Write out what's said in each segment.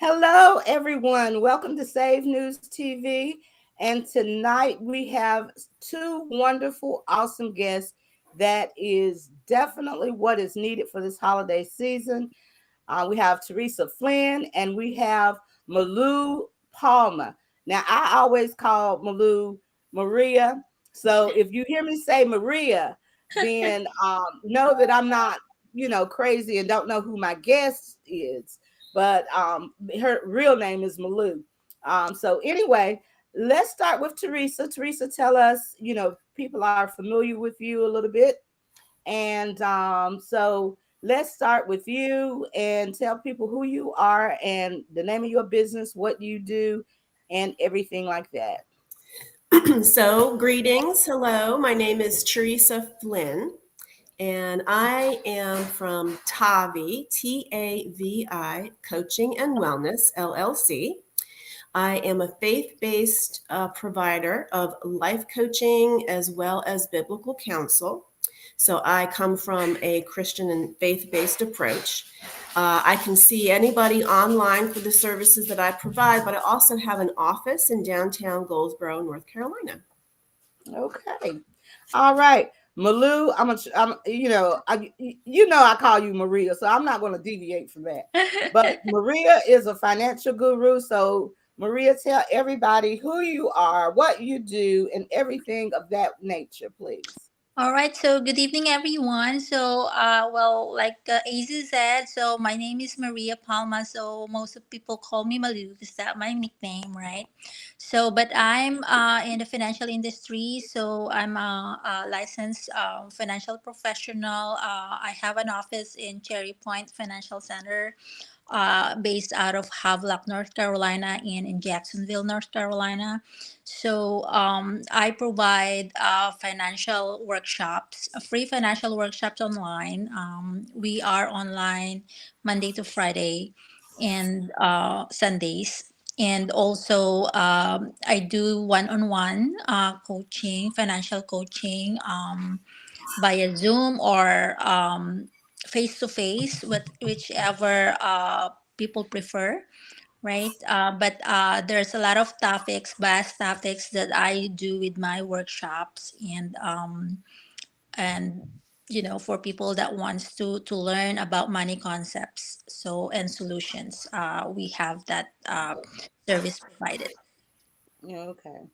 Hello, everyone. Welcome to Save News TV. And tonight we have two wonderful, awesome guests that is definitely what is needed for this holiday season. We have Theresa Flynn and we have Malou Palma. Now, I always call Malou Maria. So if you hear me say Maria, then know that I'm not, crazy and don't know who my guest is. But her real name is Malou. So anyway, let's start with Theresa. Theresa, tell us, people are familiar with you a little bit. And so let's start with you and tell people who you are and the name of your business, what you do, and everything like that. So, greetings. Hello, my name is Theresa Flynn, and I am from Tavi, Coaching and Wellness, LLC. I am a faith based provider of life coaching as well as biblical counsel. So I come from a Christian and faith based approach. I can see anybody online for the services that I provide, but I also have an office in downtown Goldsboro, North Carolina. Okay. All right. Malou, I call you Maria, so I'm not going to deviate from that. But Maria is a financial guru. So, Maria, tell everybody who you are, what you do, and everything of that nature, please. All right, so good evening, everyone. Like AZ said, so my name is Maria Palma. So most of people call me Malu because that's my nickname, right? So, but I'm in the financial industry. So I'm a licensed financial professional. I have an office in Cherry Point Financial Center, based out of Havelock, North Carolina, and in Jacksonville, North Carolina. So I provide financial workshops, free financial workshops online. We are online Monday to Friday and Sundays. And also, I do one-on-one coaching, financial coaching, via Zoom or face to face, with whichever people prefer, right? But there's a lot of topics, vast topics that I do with my workshops, and for people that wants to learn about money concepts, so and solutions, we have that service provided. Okay.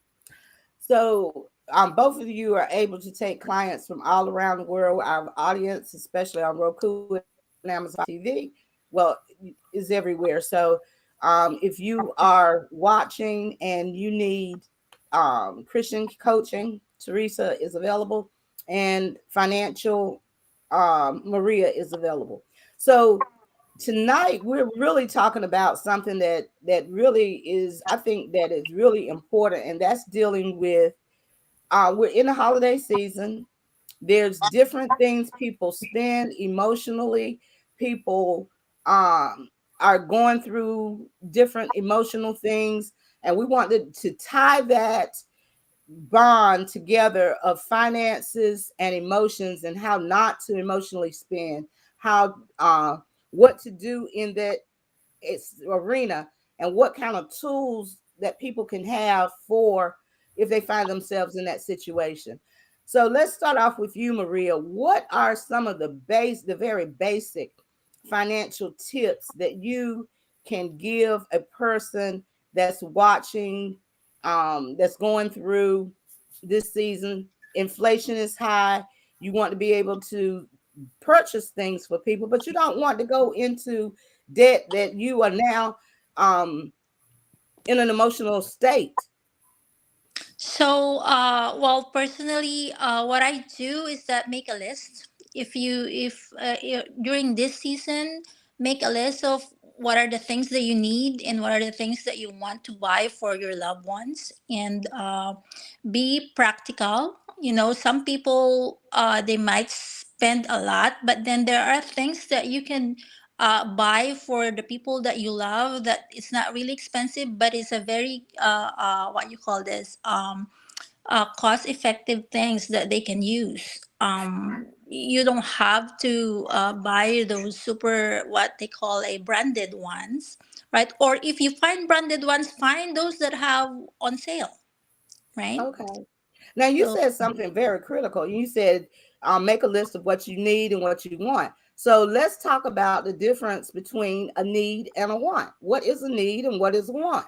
So both of you are able to take clients from all around the world. Our audience, especially on Roku and Amazon TV, well, is everywhere. So if you are watching and you need Christian coaching, Theresa is available, and financial, Maria is available. So tonight we're really talking about something that really is, I think, that is really important, and that's dealing with, we're in the holiday season. There's different things people spend emotionally. People are going through different emotional things, and we want to tie that bond together of finances and emotions, and how not to emotionally spend, how what to do in that arena, and what kind of tools that people can have for if they find themselves in that situation. So let's start off with you, Maria. What are some of the very basic financial tips that you can give a person that's watching, that's going through this season? Inflation is high. You want to be able to purchase things for people, but you don't want to go into debt that you are now um, in an emotional state. So, personally, what I do is that make a list. During this season, make a list of what are the things that you need and what are the things that you want to buy for your loved ones, and be practical. Some people, they might spend a lot, but then there are things that you can buy for the people that you love, that it's not really expensive, but it's a very what you call this, cost effective things that they can use. You don't have to buy those super, what they call, a branded ones, right? Or if you find branded ones, find those that have on sale, right? Okay. Now you So said something very critical. You said make a list of what you need and what you want. So let's talk about the difference between a need and a want. What is a need and what is a want?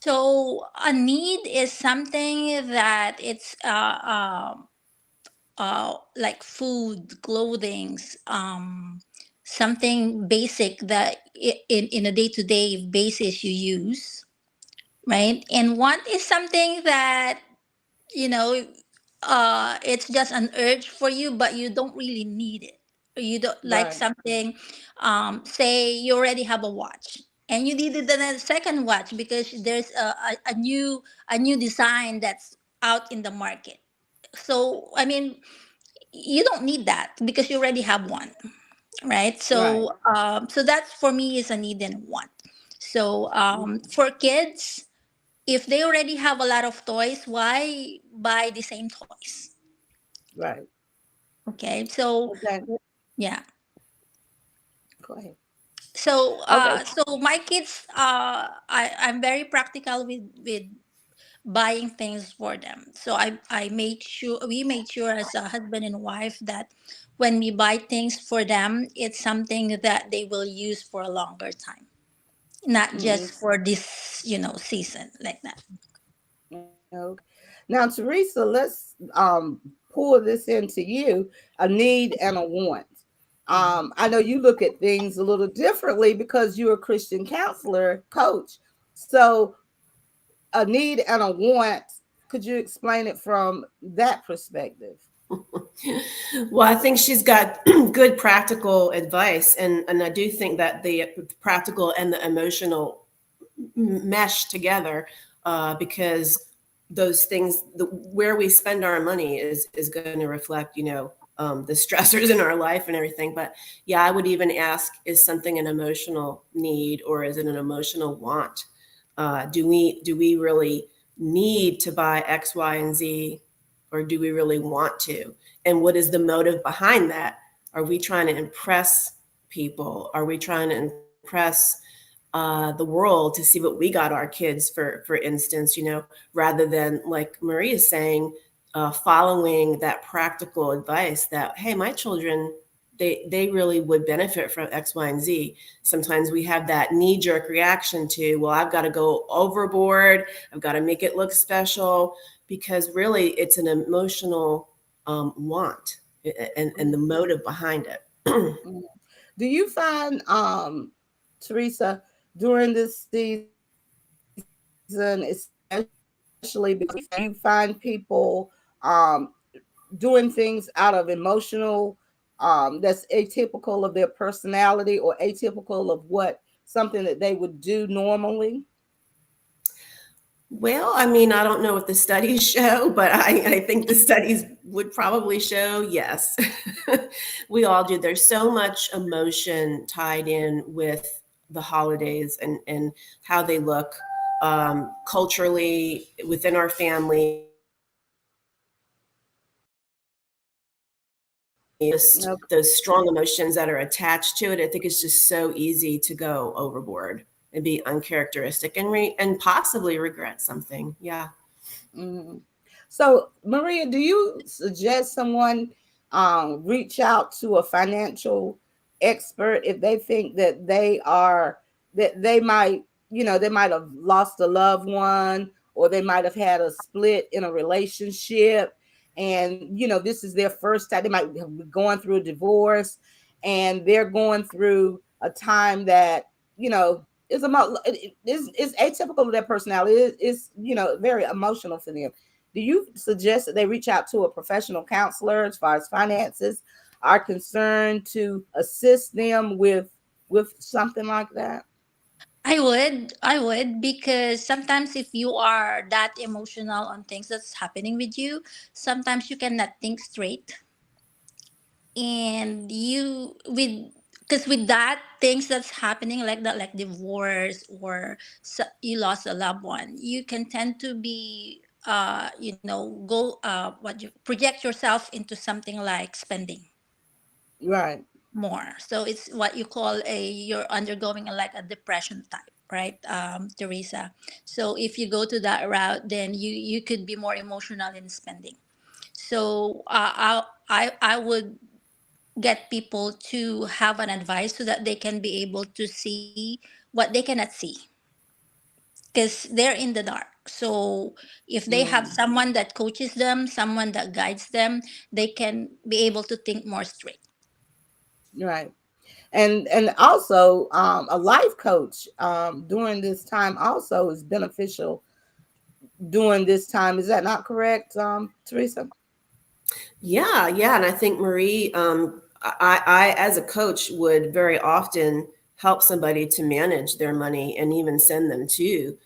so a need is something that it's like food, clothings, something basic that in a day-to-day basis you use, right? And want is something that, you know, it's just an urge for you, but you don't really need it. You don't like Right, something, say you already have a watch and you needed a second watch because there's a new design that's out in the market. So I mean, you don't need that because you already have one, right? right, So so that's for me is a need and want. So for kids, if they already have a lot of toys, why buy the same toys? right. Okay, so Okay, yeah. go ahead. So Okay, so my kids, I'm very practical with buying things for them. So I made sure we made sure as a husband and wife that when we buy things for them, it's something that they will use for a longer time, not mm, just for this, season like that. okay. Now, Teresa, let's pull this into you, a need and a want. I know you look at things a little differently because you're a Christian counselor, coach. So, a need and a want, could you explain it from that perspective? Well, I think she's got good practical advice, and I do think that the practical and the emotional mesh together, because those things, where we spend our money is going to reflect, the stressors in our life and everything. But yeah, I would even ask: is something an emotional need or is it an emotional want? Do we really need to buy X, Y, and Z, or do we really want to? And what is the motive behind that? Are we trying to impress people? Are we trying to impress the world to see what we got our kids, for instance, rather than, like Marie is saying, following that practical advice that, hey, my children, they really would benefit from X, Y, and Z. Sometimes we have that knee jerk reaction to, well, I've got to go overboard, I've got to make it look special, because really it's an emotional want, and the motive behind it. Mhm. Do you find, Teresa, during this season, especially because you find people doing things out of emotional, that's atypical of their personality or atypical of what something that they would do normally? Well, I mean, I don't know what the studies show, but I think the studies would probably show yes. We all do. There's so much emotion tied in with the holidays, and how they look, culturally within our family. Just Okay. those strong emotions that are attached to it. I think it's just so easy to go overboard and be uncharacteristic, and possibly regret something. Yeah. Mhm. So, Maria, do you suggest someone reach out to a financial expert if they think that they might, they might have lost a loved one, or they might have had a split in a relationship, and this is their first time. They might have been going through a divorce, and they're going through a time that is atypical of their personality. It's very emotional for them. Do you suggest that they reach out to a professional counselor as far as finances are concerned to assist them with something like that? I would, because sometimes if you are that emotional on things that's happening with you, sometimes you cannot think straight, and you with because with that things that's happening like that, like divorce or you lost a loved one, you can tend to be go what you project yourself into something like spending, Right. more. So it's what you call a you're undergoing a, like a depression type, right, Teresa? So if you go to that route, then you could be more emotional in spending. So I would get people to have an advice so that they can be able to see what they cannot see because they're in the dark. So if they have Mm, someone that coaches them, someone that guides them, they can be able to think more straight. right. And also a life coach during this time also is beneficial during this time. Is that not correct, Teresa? Yeah, yeah, and I think Marie, I as a coach would very often help somebody to manage their money and even send them to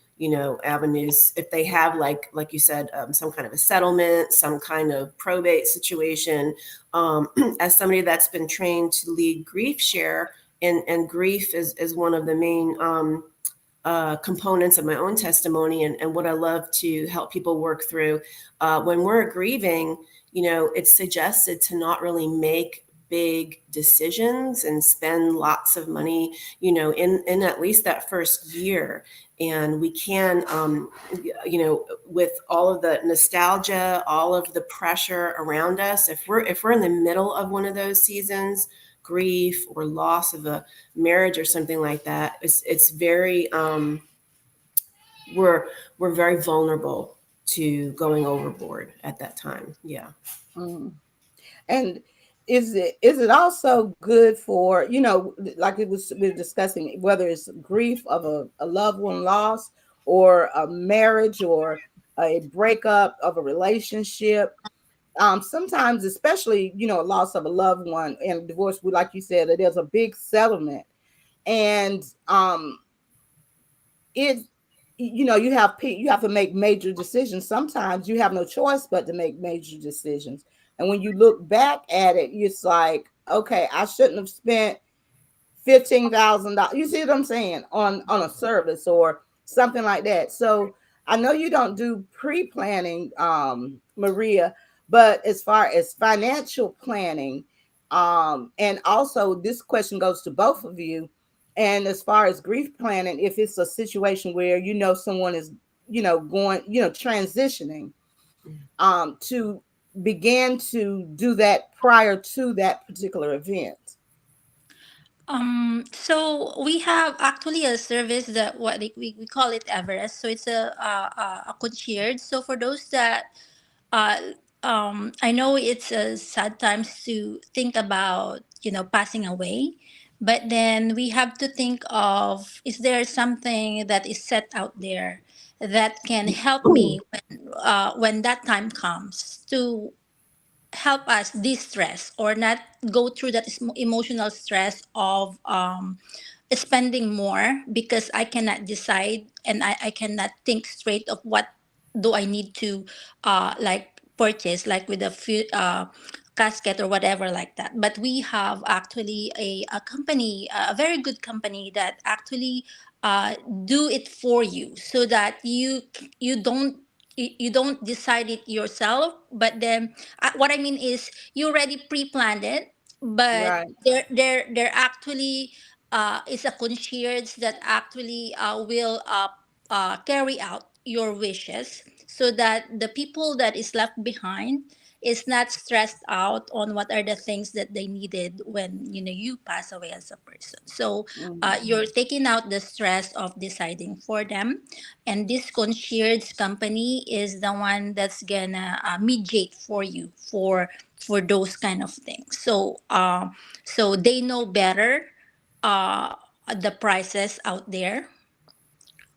avenues if they have like you said, some kind of a settlement, some kind of probate situation. As somebody that's been trained to lead grief share, and grief is one of the main components of my own testimony, and what I love to help people work through. When we're grieving, it's suggested to not really make big decisions and spend lots of money, in at least that first year. And we can, with all of the nostalgia, all of the pressure around us, if we're in the middle of one of those seasons, grief or loss of a marriage or something like that, it's very we're we're very vulnerable to going overboard at that time. Yeah. Mm. And is it also good for, like it was we were discussing, whether it's grief of a loved one loss, or a marriage, or a breakup of a relationship. Sometimes, especially, a loss of a loved one and divorce, like you said, there's a big settlement. And it you have to make major decisions. Sometimes you have no choice but to make major decisions, and when you look back at it, it's like, okay, I shouldn't have spent $15,000. You see what I'm saying, on a service or something like that. So I know you don't do pre-planning, Maria, but as far as financial planning, and also this question goes to both of you. And as far as grief planning, if it's a situation where someone is going, transitioning, to begin to do that prior to that particular event. So we have actually a service that we call it Everest. So it's a concierge. So for those that uh, I know it's a sad times to think about, passing away, but then we have to think of, is there something that is set out there that can help me when that time comes to help us de-stress or not go through that emotional stress of spending more because I cannot decide and I cannot think straight of what do I need to like purchase, like with a few casket or whatever like that. But we have actually a company, a very good company that actually uh, do it for you so that you don't you don't decide it yourself, but then what I mean is you already pre-planned it, but Right. they're actually is a concierge that actually will carry out your wishes so that the people that is left behind is not stressed out on what are the things that they needed when you pass away as a person. So Mhm. you're taking out the stress of deciding for them, and this concierge company is the one that's gonna mediate for you for those kind of things. So so they know better uh the prices out there,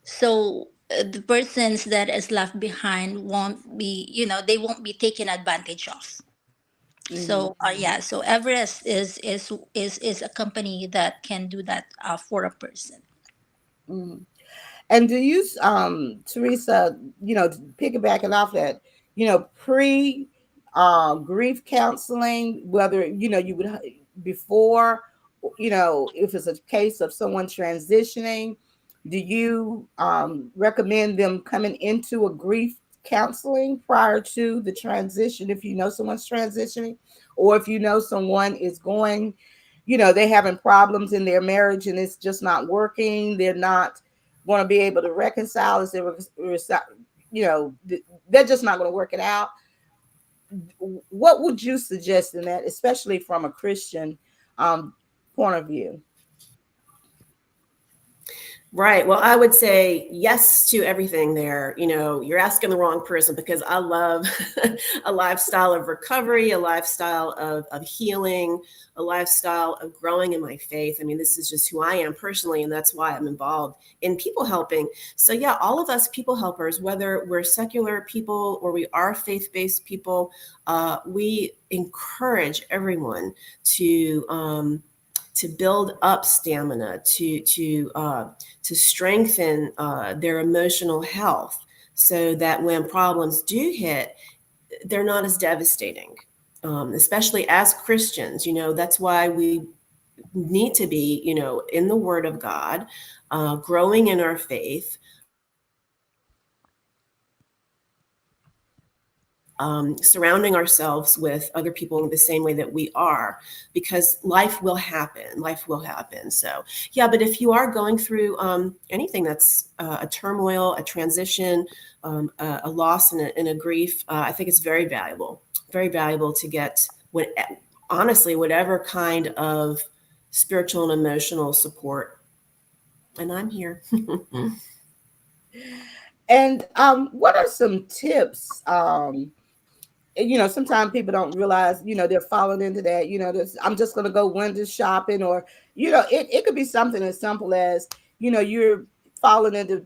so the persons that is left behind won't be, they won't be taken advantage of. Mhm. So yeah, so Everest is a company that can do that for a person. Mhm. And do you, Teresa, piggybacking off that, pre grief counseling, whether, you would, before, if it's a case of someone transitioning, do you recommend them coming into a grief counseling prior to the transition if you know someone's transitioning, or if you know someone is going, they're having problems in their marriage and it's just not working. They're not going to be able to reconcile. You know, they're just not going to work it out. What would you suggest in that, especially from a Christian point of view? Right. Well, I would say yes to everything there. You're asking the wrong person, because I love a lifestyle of recovery, a lifestyle of healing, a lifestyle of growing in my faith. I mean, this is just who I am personally, and that's why I'm involved in people helping. So, yeah, all of us people helpers, whether we're secular people or we are faith-based people, we encourage everyone to build up stamina, to strengthen their emotional health, so that when problems do hit, they're not as devastating. Especially as Christians, that's why we need to be, in the Word of God, growing in our faith, surrounding ourselves with other people in the same way that we are, because life will happen. Life will happen. So, yeah, but if you are going through anything that's a turmoil, a transition, a loss, and a grief, I think it's very valuable to get honestly, whatever kind of spiritual and emotional support. And I'm here. And what are some tips? Sometimes people don't realize, they're falling into that, I'm just going to go window shopping, or, it could be something as simple as, you're falling into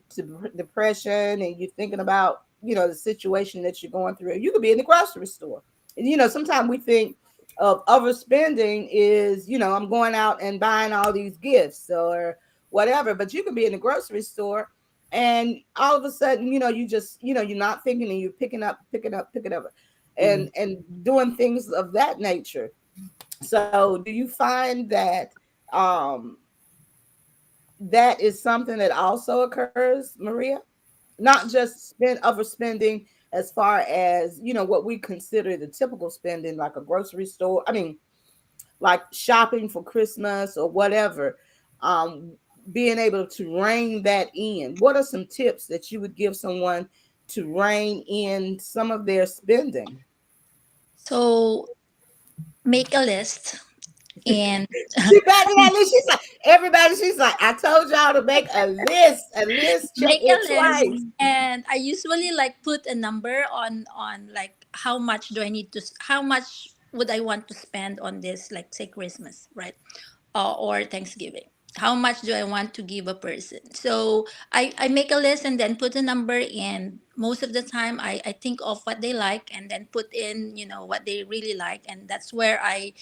depression and you're thinking about, the situation that you're going through. You could be in the grocery store. And, sometimes we think of overspending is, I'm going out and buying all these gifts or whatever, but you could be in the grocery store and all of a sudden, you just, you're not thinking and you're picking up and doing things of that nature. So do you find that um that is something that also occurs, Maria? Not just overspending as far as, what we consider the typical spending, like a grocery store. I mean, like shopping for Christmas or whatever. Um, Being able to rein that in. What are some tips that you would give someone to rein in some of their spending? So make a list and She back in that list. She's like, everybody, she's like, I told y'all to make a list, check make a it list. twice. And I usually like put a number on like how much do I need to how much would I want to spend on this, like say Christmas, right? Or Thanksgiving. How much do I want to give a person? So I make a list and then put a number in. Most of the time I think of what they like and then put in, what they really like. And that's where I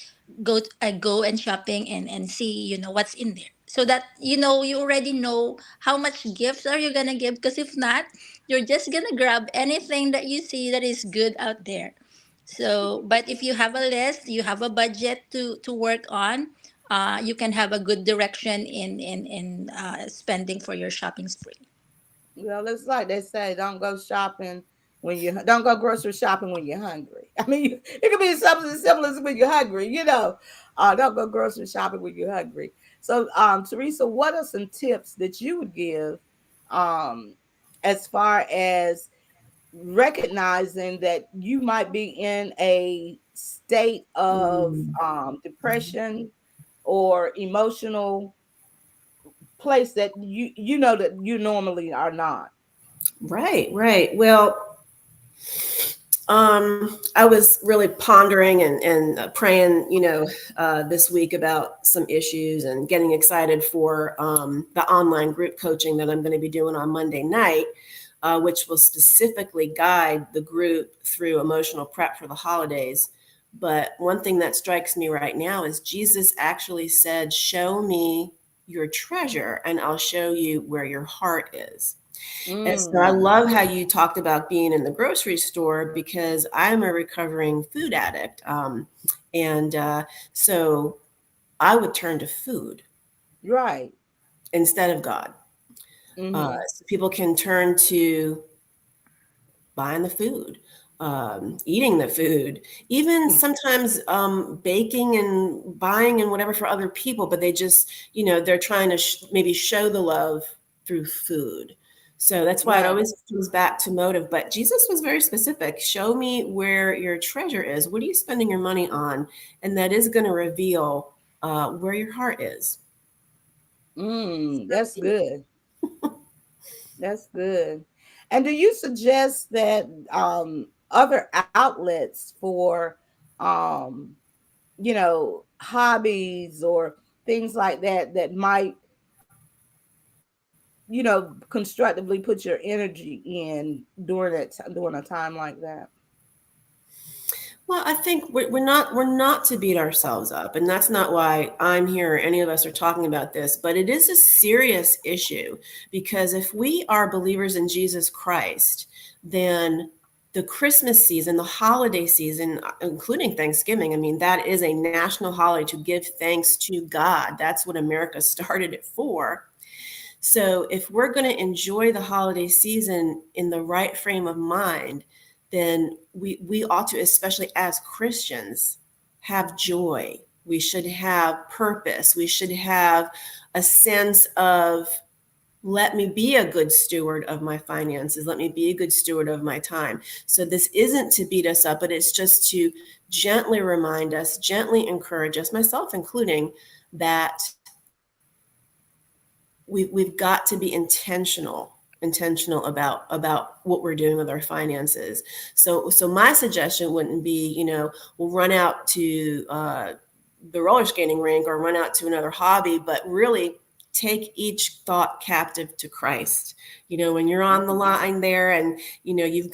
go and shopping and see, what's in there. So that, you already know how much gifts are you gonna give. Because if not, you're just gonna grab anything that you see that is good out there. So, but if you have a list, you have a budget to work on, you can have a good direction in spending for your shopping spree. Well, it's like they say, don't go grocery shopping when you're hungry. I mean, it could be something as simple as when you're hungry, don't go grocery shopping when you're hungry. So, Theresa, what are some tips that you would give, um, as far as recognizing that you might be in a state of Mm. depression or emotional place that that you normally are not? Right, right. Well, I was really pondering and praying, this week about some issues and getting excited for the online group coaching that I'm going to be doing on Monday night, which will specifically guide the group through emotional prep for the holidays. But one thing that strikes me right now is Jesus actually said, "Show me your treasure, and I'll show you where your heart is." And so I Mm, love how you talked about being in the grocery store, because I'm a recovering food addict. And so I would turn to food right. instead of God. Mm-hmm. So people can turn to buying the food, eating the food, even sometimes baking and buying and whatever for other people, but they just, they're trying to maybe show the love through food. So that's why it Right. always comes back to motive. But Jesus was very specific. Show me where your treasure is. What are you spending your money on? And that is going to reveal where your heart is. That's good. That's good. And do you suggest that other outlets for um hobbies or things like that that might constructively put your energy in during a time like that? Well, I think we're not to beat ourselves up, and that's not why I'm here or any of us are talking about this. But it is a serious issue because if we are believers in Jesus Christ, then the Christmas season, the holiday season, including Thanksgiving, I mean, that is a national holiday to give thanks to God. That's what America started it for. So if we're going to enjoy the holiday season in the right frame of mind, then we ought to, especially as Christians, have joy. We should have purpose. We should have a sense of, let me be a good steward of my finances. Let me be a good steward of my time. So this isn't to beat us up, but it's just to gently remind us, gently encourage us, myself including, that we've got to be intentional about what we're doing with our finances. So my suggestion wouldn't be, we'll run out to the roller skating rink or run out to another hobby, but really take each thought captive to Christ. When you're on the line there and you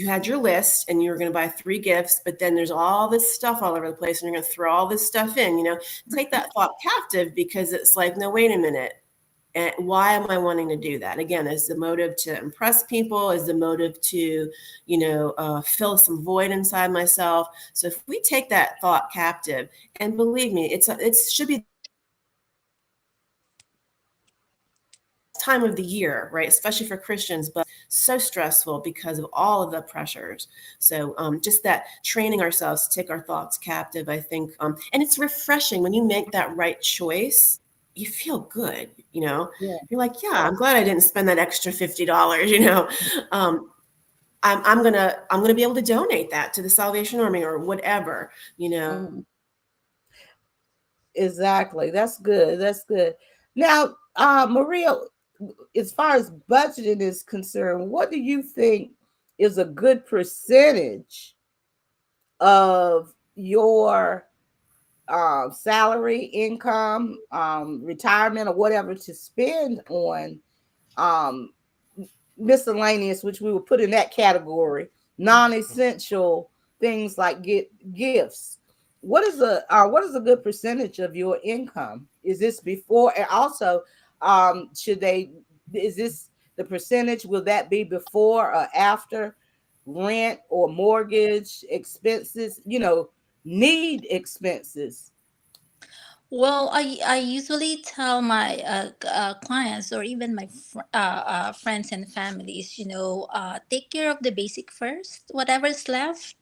had your list and you were going to buy 3 gifts, but then there's all this stuff all over the place and you're going to throw all this stuff in, take that thought captive, because it's like, no, wait a minute. And why am I wanting to do that? Again, is the motive to impress people? Is the motive to, fill some void inside myself? So if we take that thought captive, and believe me, it should be time of the year, right? Especially for Christians, but so stressful because of all of the pressures. So just that training ourselves to take our thoughts captive, I think, and it's refreshing when you make that right choice. You feel good, Yeah. You're like, yeah, I'm glad I didn't spend that extra $50, I'm gonna be able to donate that to the Salvation Army or whatever, Mhm. Exactly. That's good. That's good. Now, Maria, as far as budgeting is concerned, what do you think is a good percentage of your salary, income, retirement, or whatever to spend on um, miscellaneous, which we would put in that category, non-essential things like gifts? What is a good percentage of your income? Is this before, and also should they is this the percentage, will that be before or after rent or mortgage expenses, need expenses? Well, I usually tell my clients or even my friends and families, take care of the basic first. Whatever's left,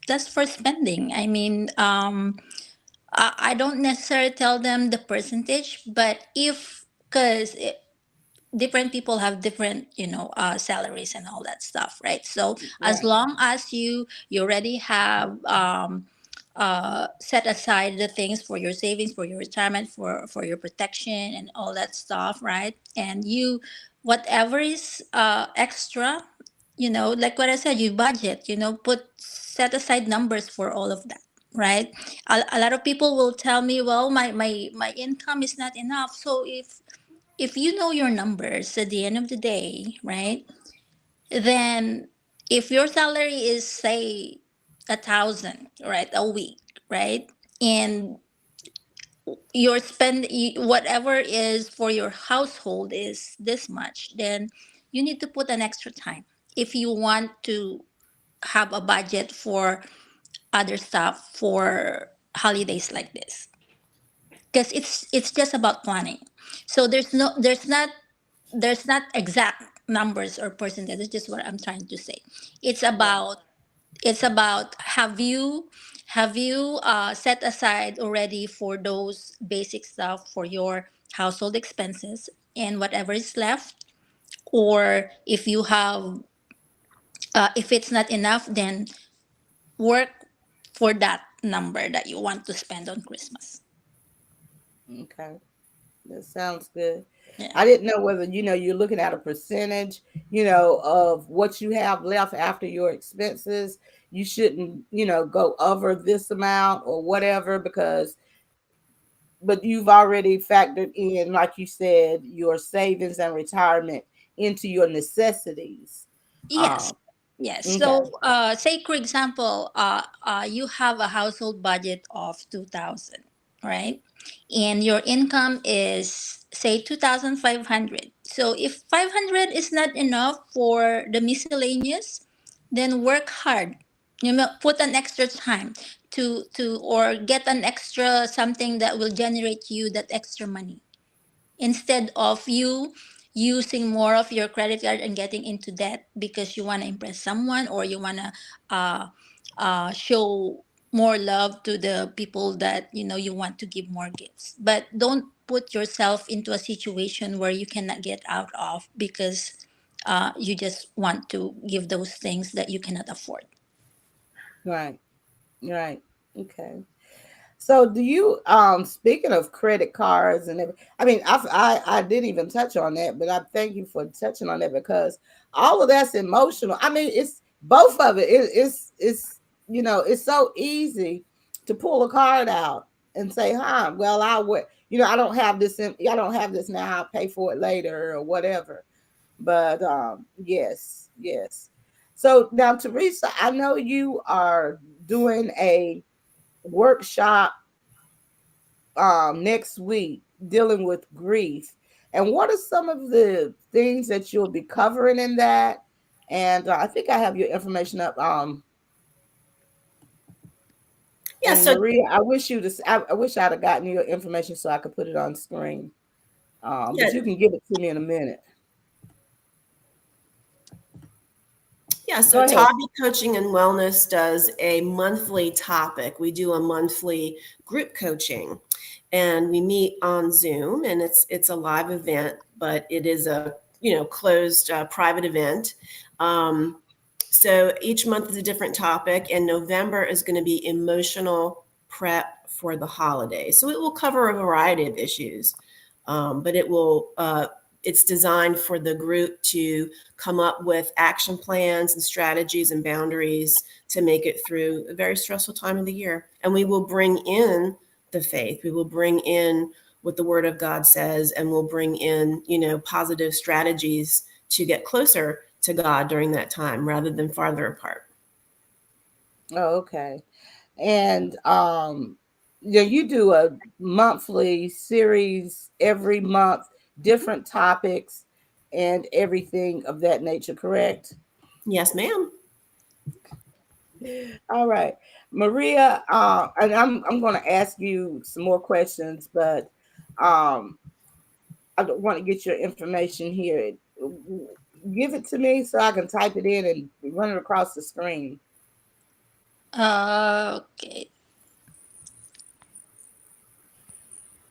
that's for spending. I mean, I don't necessarily tell them the percentage, but if because different people have different salaries and all that stuff, right? So as Right. long as you already have set aside the things for your savings, for your retirement, for your protection and all that stuff, right? And you, whatever is extra, like what I said, you budget, put set aside numbers for all of that, right? A lot of people will tell me, well, my income is not enough. So if you know your numbers at the end of the day, right? Then if your salary is say 1,000, right, a week, right? And your whatever is for your household is this much, then you need to put an extra time if you want to have a budget for other stuff for holidays like this, because it's just about planning. So there's not exact, numbers or percentages. Just what I'm trying to say. It's Right. about it's about have you set aside already for those basic stuff for your household expenses, and whatever is left, or if you have if it's not enough, then work for that number that you want to spend on Christmas. Okay. That sounds good. Yeah. I didn't know whether, you're looking at a percentage, of what you have left after your expenses. You shouldn't, go over this amount or whatever, but you've already factored in, like you said, your savings and retirement into your necessities. Yes. Um, Yes. okay. So, say for example, you have a household budget of 2,000, right? And your income is say 2,500. So, if 500 is not enough for the miscellaneous, then work hard. Put an extra time to or get an extra something that will generate you that extra money, instead of you using more of your credit card and getting into debt because you want to impress someone, or you want to uh, show more love to the people that you want to give more gifts. But don't put yourself into a situation where you cannot get out of because you just want to give those things that you cannot afford. Right. Right. Okay. So do you speaking of credit cards and I mean I didn't even touch on that, but I thank you for touching on that because all of that's emotional. I mean, it's both of it. It's it's so easy to pull a card out and say, "Huh, well, I would, I don't have this I don't have this now. I'll pay for it later or whatever." But yes, yes. So now, Teresa, I know you are doing a workshop next week dealing with grief. And what are some of the things that you'll be covering in that? And I think I have your information up. Yeah, And so Maria, I wish I'd have gotten your information so I could put it on screen. yeah, But you can give it to me in a minute. yeah, so Go ahead. Tavi Coaching and Wellness does a monthly topic. We do a monthly group coaching, and we meet on Zoom, and it's a live event, but it is a closed private event. Um, so each month is a different topic, and November is going to be emotional prep for the holidays. So it will cover a variety of issues, but it's designed for the group to come up with action plans and strategies and boundaries to make it through a very stressful time of the year. And we will bring in the faith. We will bring in what the Word of God says, and we'll bring in, positive strategies to get closer to God during that time rather than farther apart. Oh, okay. And yeah, you do a monthly series every month, different topics and everything of that nature, correct? Yes, ma'am. All right. Maria, and I'm gonna ask you some more questions, but um I want to get your information here. Give it to me so I can type it in and run it across the screen. Okay.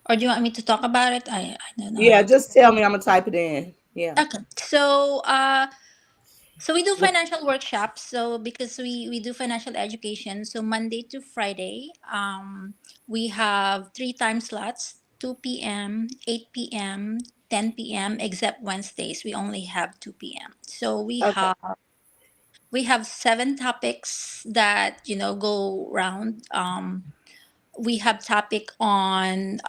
Or do you want me to talk about it? I don't know Yeah, how. just tell me. I'm gonna type it in. Yeah. Okay. So we do What? financial workshops. So because we do financial education, so Monday to Friday, we have three time slots: 2 p.m., 8 p.m., 10 p.m. Except Wednesdays, we only have 2 p.m. So Okay. we have seven topics that go round. We have topic on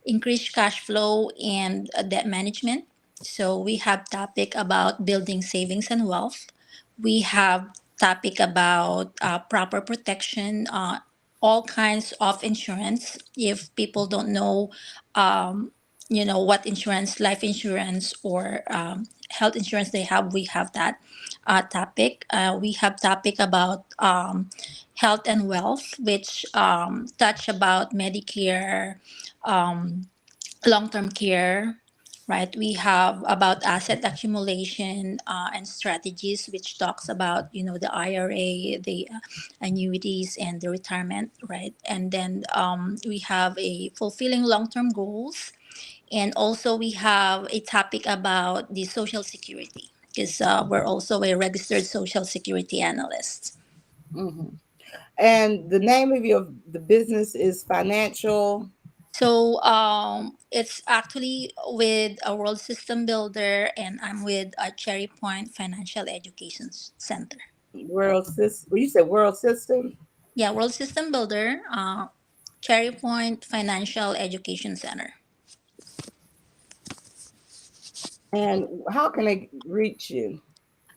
increased cash flow and debt management. So we have topic about building savings and wealth. We have topic about proper protection, all kinds of insurance. If people don't know, um, what insurance, life insurance or health insurance they have, we have that topic. We have topic about health and wealth, which touch about Medicare, um, long-term care, right? We have about asset accumulation and strategies, which talks about, the IRA, the annuities, and the retirement, right? And then we have a fulfilling long-term goals, and also we have a topic about the social security, because we're also a registered social security analyst. Hmm. And the name of the business is Financial. So it's actually with a World System Builder, and I'm with a Cherry Point Financial Education Center. World System. Well, you said World System. Yeah, World System Builder, Cherry Point Financial Education Center. And how can they reach you?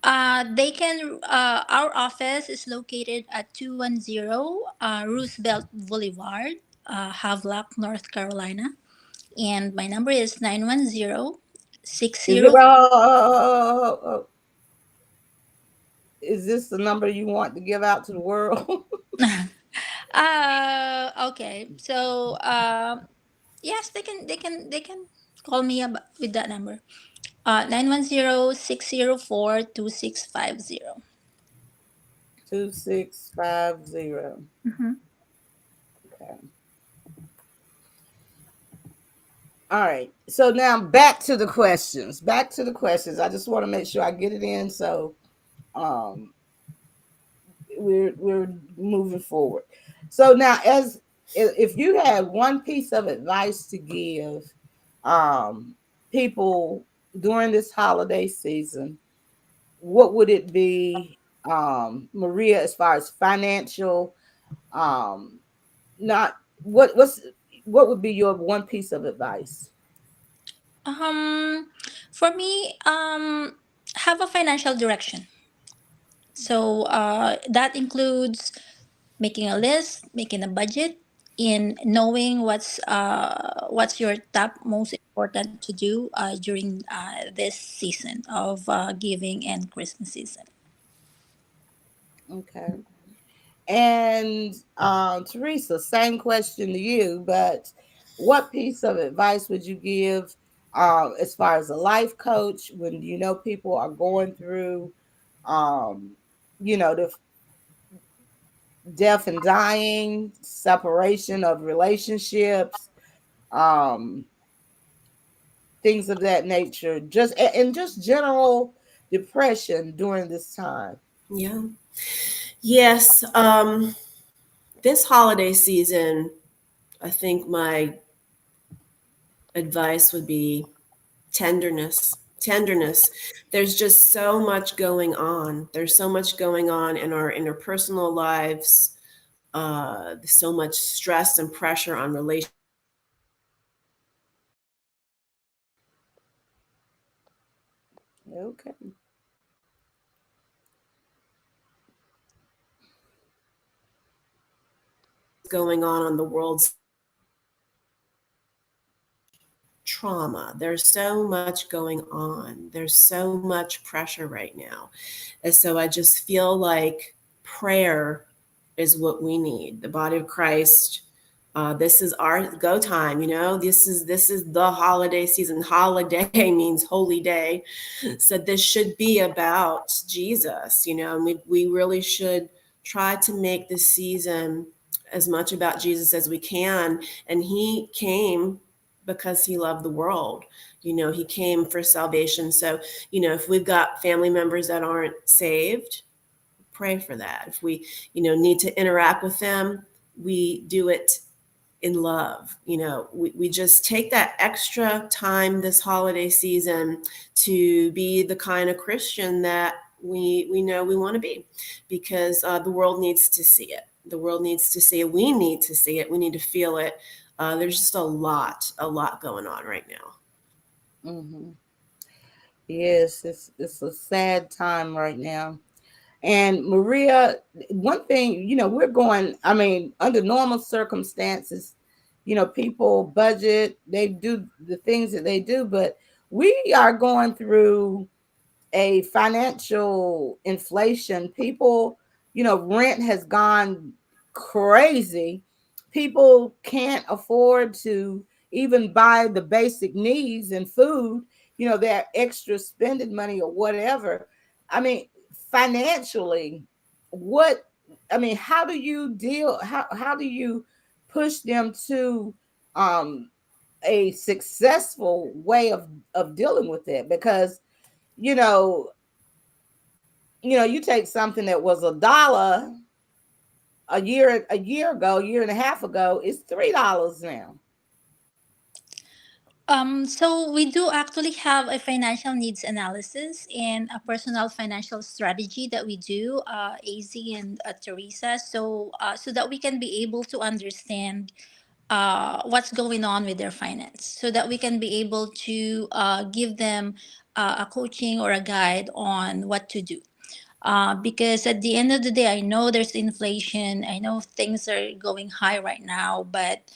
They can. Our office is located at 210 Roosevelt Boulevard, Havelock, North Carolina, and my number is 910 Is it 60. is this the number you want to give out to the world? Okay. So yes, they can call me with that number. 910-604-2650. 2650. Mm-hmm. Okay. All right. So now back to the questions. Back to the questions. I just want to make sure I get it in so um we're moving forward. So now as if you had one piece of advice to give um people during this holiday season, what would it be, Maria, as far as financial, um not what would be your one piece of advice? For me, have a financial direction. So that includes making a list, making a budget, in knowing what's your top most important to do during this season of giving and Christmas season. Okay. And Theresa, same question to you, but what piece of advice would you give as far as a life coach when you know people are going through, um, the death and dying, separation of relationships, um, things of that nature, just and just general depression during this time? Yeah. Yes. This holiday season, I think my advice would be tenderness. Tenderness. There's just so much going on. There's so much going on in our interpersonal lives. There's so much stress and pressure on relationships Okay. going on the world trauma. There's so much going on. There's so much pressure right now. And so I just feel like prayer is what we need. The body of Christ. This is our go time. This is the holiday season. Holiday means holy day, so this should be about Jesus. And we really should try to make this season as much about Jesus as we can. And he came because he loved the world. He came for salvation. So, if we've got family members that aren't saved, pray for that. If we, need to interact with them, we do it in love. We just take that extra time this holiday season to be the kind of Christian that we know we want to be, because the world needs to see it. The world needs to see it. We need to see it. We need to feel it. There's just a lot going on right now. Hmm. Yes, it's a sad time right now. And Maria, one thing, we're going, I mean, under normal circumstances, people budget, they do the things that they do, but we are going through a financial inflation. People, rent has gone crazy. People can't afford to even buy the basic needs and food, that extra spending money or whatever. I mean, financially, what how do you deal, how do you push them to um a successful way of dealing with it? Because you know you take something that was $1 a year ago, year and a half ago, it's $3 now. So we do actually have a financial needs analysis and a personal financial strategy that we do, AZ and Teresa, so that we can be able to understand what's going on with their finance, so that we can be able to give them a coaching or a guide on what to do. Because at the end of the day, I know there's inflation, I know things are going high right now, but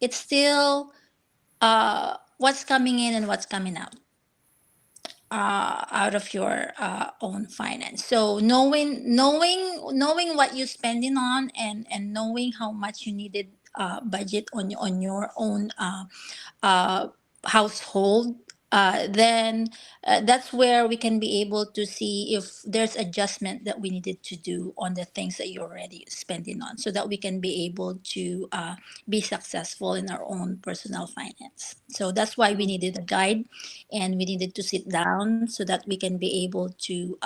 it's still what's coming in and what's coming out of your own finance. So knowing what you're spending on, and knowing how much you needed budget on your own uh, household, then that's where we can be able to see if there's adjustment that we needed to do on the things that you're already spending on, so that we can be able to be successful in our own personal finance. So that's why we needed a guide, and we needed to sit down so that we can be able to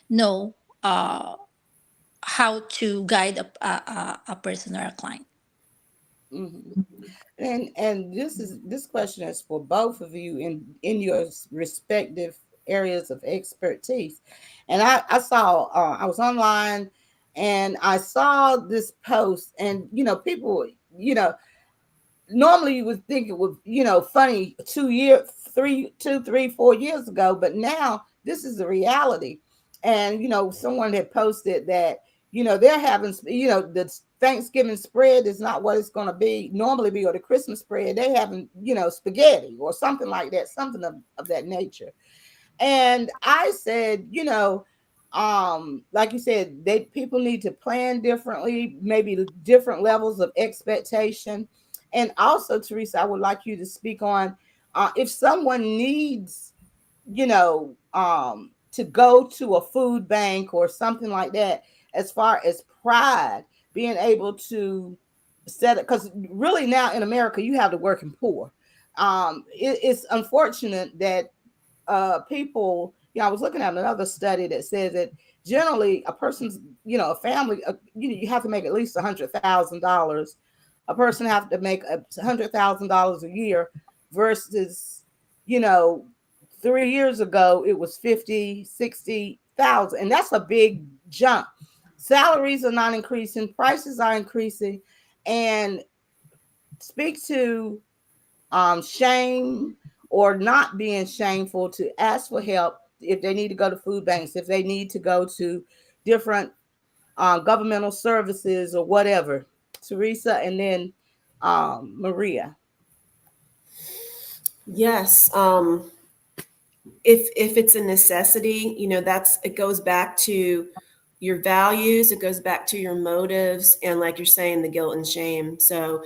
know how to guide a person or a client. Mhm. And this question is for both of you in your respective areas of expertise. And I saw, I was online and I saw this post, and people, normally you would think it was funny 2 years, 4 years ago, but now this is the reality. And someone had posted that they're having, the Thanksgiving spread is not what it's going to be normally be, or the Christmas spread they having spaghetti or something like that, something of that nature. And I said, like you said, they people need to plan differently, maybe different levels of expectation. And also, Theresa, I would like you to speak on if someone needs, to go to a food bank or something like that, as far as pride, being able to set it, because really now in America you have the working poor. It's unfortunate that people, I was looking at another study that says that generally a person's, a family, you have to make at least $100,000. A person have to make $100,000 a year versus, you know, 3 years ago it was 50, 60,000, and that's a big jump. Salaries are not increasing, prices are increasing, and speak to shame or not being shameful to ask for help if they need to go to food banks, if they need to go to different governmental services or whatever. Theresa, and then Maria. Yes. If it's a necessity, that's, it goes back to your values, it goes back to your motives, and like you're saying, the guilt and shame. So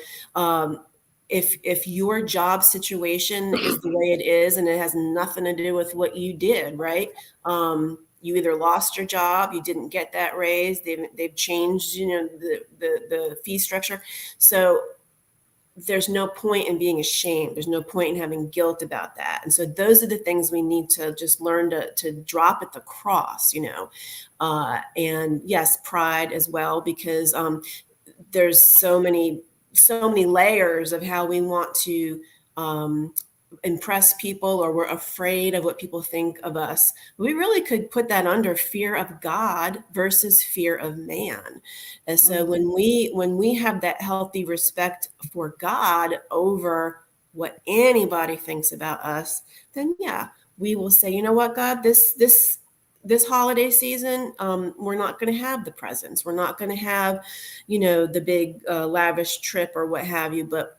if your job situation is the way it is and it has nothing to do with what you did, right? You either lost your job, you didn't get that raise, they've changed, the fee structure. So there's no point in being ashamed. There's no point in having guilt about that. And so those are the things we need to just learn to drop at the cross, and yes, pride as well, because there's so many layers of how we want to impress people, or we're afraid of what people think of us. We really could put that under fear of God versus fear of man. And so when we have that healthy respect for God over what anybody thinks about us, then yeah, we will say, you know what, God, this holiday season, we're not going to have the presents. We're not going to have, the big lavish trip or what have you, but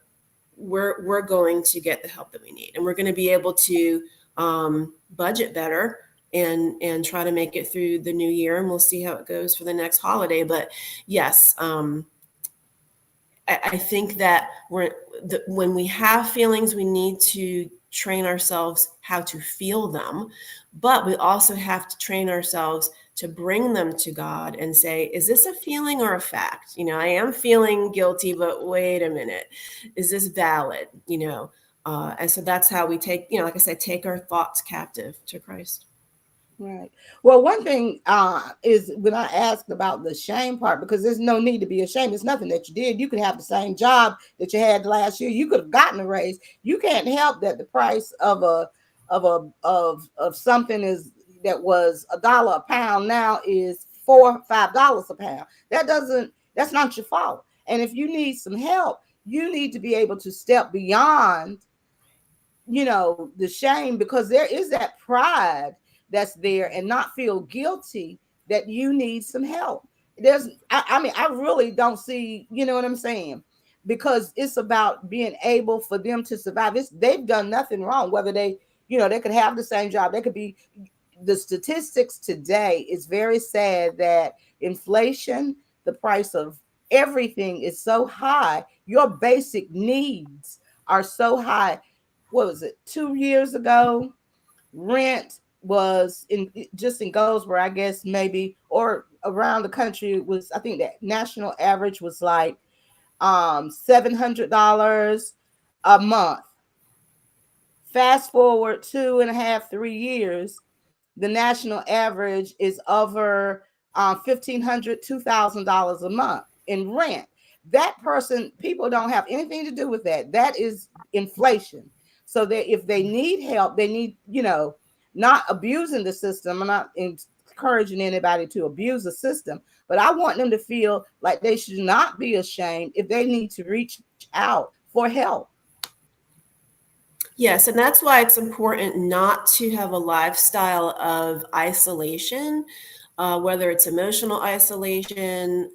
we're going to get the help that we need, and we're going to be able to budget better and try to make it through the new year, and we'll see how it goes for the next holiday. But yes, I think that when we have feelings, we need to train ourselves how to feel them, but we also have to train ourselves to bring them to God and say, is this a feeling or a fact? I am feeling guilty, but wait a minute, is this valid? And so that's how we take, like I said, take our thoughts captive to Christ. Right. Well, one thing is when I asked about the shame part, because there's no need to be ashamed. It's nothing that you did. You could have the same job that you had last year. You could have gotten a raise. You can't help that the price of something is that was $1 a pound now is $4-5 a pound. That's not your fault. And if you need some help, you need to be able to step beyond the shame, because there is that pride that's there, and not feel guilty that you need some help. I mean, I really don't see, you know what I'm saying? Because it's about being able for them to survive. They've done nothing wrong, whether they could have the same job. They could be, the statistics today is very sad that inflation, the price of everything is so high. Your basic needs are so high. What was it, 2 years ago? Rent was in Goldsboro, I guess, maybe, or around the country, it was, I think that national average was like $700 a month. Fast forward 2.5, 3 years, the national average is over $1,500, $2,000 a month in rent. That person, people don't have anything to do with that. That is inflation. So that if they need help, they need, not abusing the system. I'm not encouraging anybody to abuse the system, but I want them to feel like they should not be ashamed if they need to reach out for help. Yes, and that's why it's important not to have a lifestyle of isolation, whether it's emotional isolation,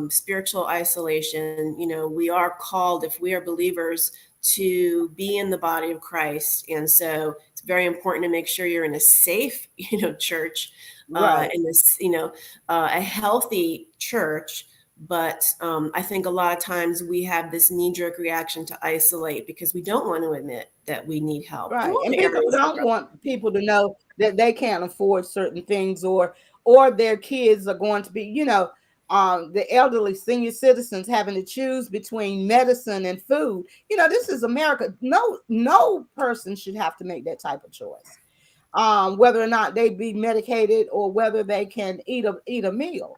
spiritual isolation. We are called, if we are believers, to be in the body of Christ. And so it's very important to make sure you're in a safe, church, Right. in this, a healthy church. But I think a lot of times we have this knee-jerk reaction to isolate because we don't want to admit that we need help. Right. And people don't want people to know that they can't afford certain things, or their kids are going to be, the elderly senior citizens having to choose between medicine and food. This is America. No person should have to make that type of choice. Whether or not they be medicated or whether they can eat a meal.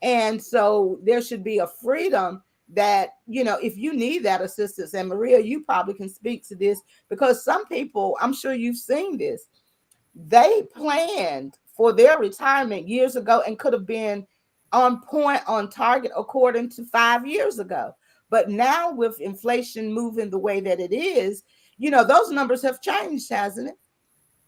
And so there should be a freedom that, if you need that assistance, and Maria, you probably can speak to this, because some people, I'm sure you've seen this, they planned for their retirement years ago and could have been on point, on target, according to 5 years ago. But now with inflation moving the way that it is, those numbers have changed, hasn't it?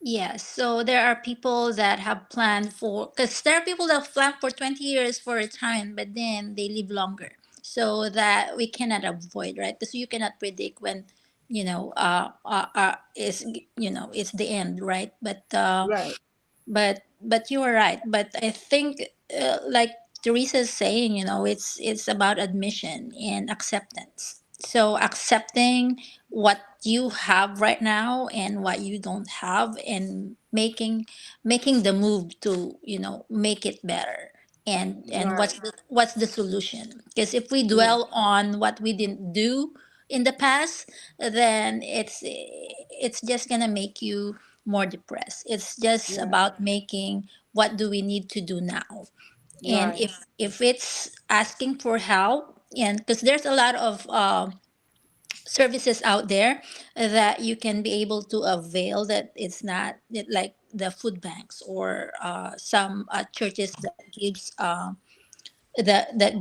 Yes, so there are people that have planned for, because there are people that have planned for 20 years for retirement, but then they live longer. So that we cannot avoid, right? Because you cannot predict when, is, it's the end, right? Right. But you are right. But I think, like Teresa's saying, it's about admission and acceptance. So accepting what you have right now and what you don't have, and making the move to make it better. And Right. what's the solution? Because if we Yeah. dwell on what we didn't do in the past, then it's just gonna make you more depressed. It's just Right. about making, what do we need to do now? And Right. if it's asking for help, and because there's a lot of services out there that you can be able to avail, that it's not like the food banks, or some churches that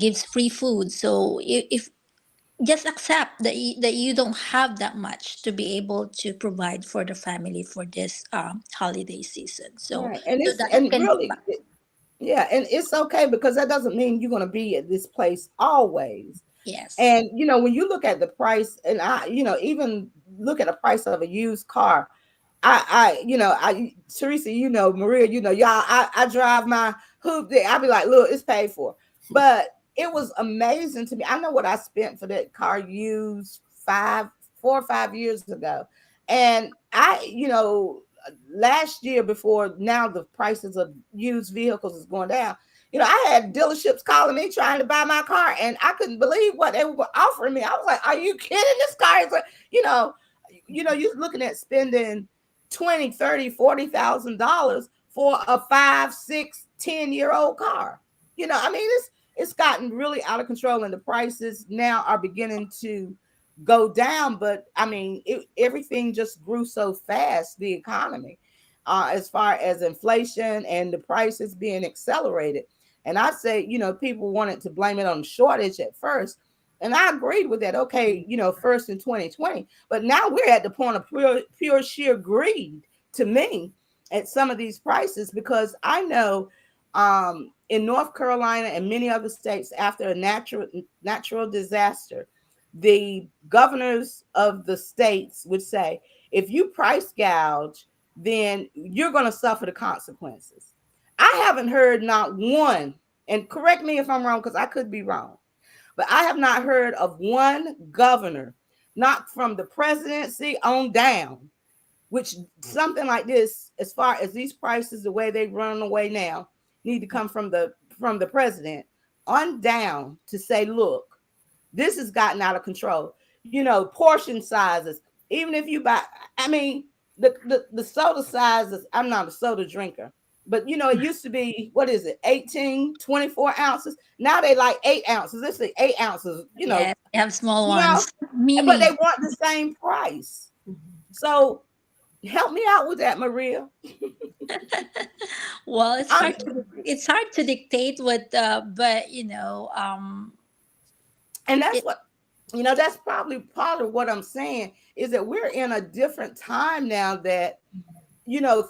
gives free food. So if just accept that you don't have that much to be able to provide for the family for this holiday season. So Right. And so it's that you and can really, provide. yeah, and it's okay, because that doesn't mean you're going to be at this place always. Yes. And when you look at the price, and I, even look at the price of a used car, Teresa, Maria, y'all, I drive my hoop there. I be like, look, it's paid for. But it was amazing to me. I know what I spent for that car used 4 or 5 years ago. And last year, before now the prices of used vehicles is going down. I had dealerships calling me trying to buy my car, and I couldn't believe what they were offering me. I was like, "Are you kidding? This car is, you're looking at spending 20, 30, $40,000 for a 5, 6, 10-year-old car. I mean, it's gotten really out of control, and the prices now are beginning to go down. But I mean, everything just grew so fast, the economy, as far as inflation and the prices being accelerated. And I say, people wanted to blame it on shortage at first. And I agreed with that. Okay, first in 2020. But now we're at the point of pure sheer greed to me at some of these prices, because I know in North Carolina and many other states, after a natural disaster, the governors of the states would say, if you price gouge, then you're going to suffer the consequences. I haven't heard not one, and correct me if I'm wrong, because I could be wrong, but I have not heard of one governor, not from the presidency on down, which something like this, as far as these prices, the way they run away now, need to come from the president on down to say, look, this has gotten out of control. Portion sizes. Even if you buy, I mean, the soda sizes. I'm not a soda drinker, but it used to be, what is it, 18, 24 ounces. Now they like 8 ounces. Let's say 8 ounces. Yeah, they have small You know, ones, but they mini. want the same price. So help me out with that, Maria. Well, I'm, it's hard to dictate what, but and that's it, what that's probably part of what I'm saying, is that we're in a different time now, that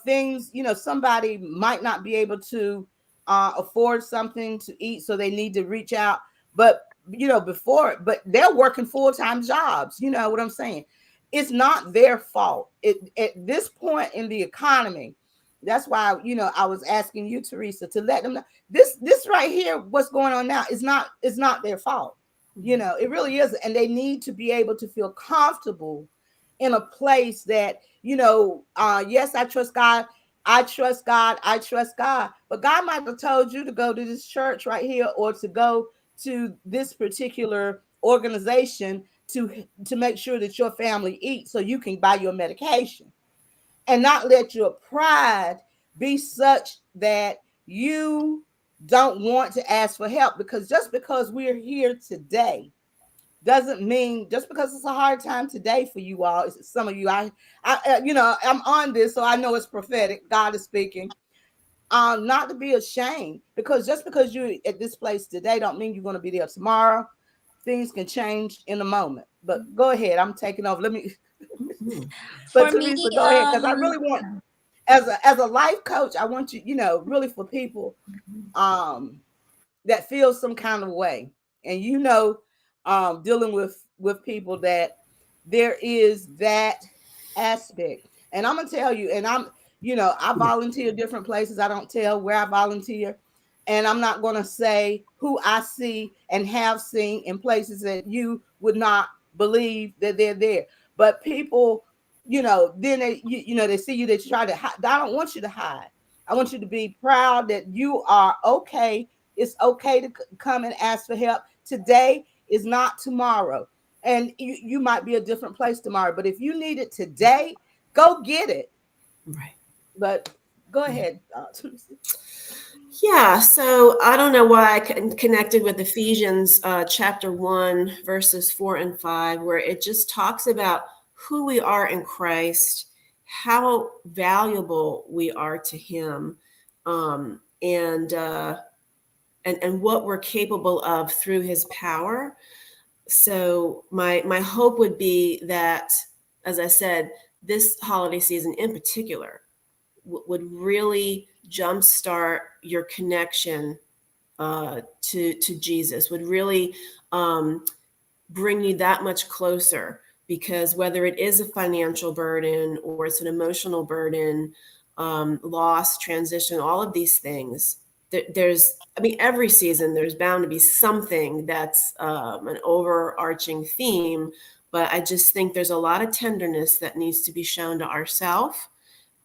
things, somebody might not be able to afford something to eat, so they need to reach out. But but they're working full-time jobs. You know what I'm saying? It's not their fault. At this point in the economy, that's why I was asking you, Theresa, to let them know this right here, what's going on now, is not their fault. It really isn't. And they need to be able to feel comfortable in a place that, yes, I trust God. I trust God. I trust God. But God might have told you to go to this church right here, or to go to this particular organization to make sure that your family eats so you can buy your medication, and not let your pride be such that you don't want to ask for help. Because just because we're here today doesn't mean, just because it's a hard time today for you all, some of you, I'm on this, so I know it's prophetic. God is speaking. Not to be ashamed, because just because you're at this place today don't mean you're going to be there tomorrow. Things can change in a moment. But go ahead, I'm taking over. Let me. But for me, Theresa, go ahead, because I really want, as a life coach, I want you, really, for people that feel some kind of way, and dealing with people, that there is that aspect. And I'm gonna tell you, and I volunteer different places. I don't tell where I volunteer, and I'm not gonna say who I see and have seen in places that you would not believe that they're there. But people, then they see you, that you try to hide. I don't want you to hide. I want you to be proud that you are okay. It's okay to come and ask for help. Today is not tomorrow. And you might be a different place tomorrow. But if you need it today, go get it. Right. But go ahead. Yeah, so I don't know why I connected with Ephesians chapter 1, verses 4 and 5, where it just talks about who we are in Christ, how valuable we are to Him, and what we're capable of through His power. So my hope would be that, as I said, this holiday season in particular would really jumpstart your connection to Jesus, would really bring you that much closer. Because whether it is a financial burden or it's an emotional burden, loss, transition, all of these things, there's, I mean, every season there's bound to be something that's an overarching theme, but I just think there's a lot of tenderness that needs to be shown to ourselves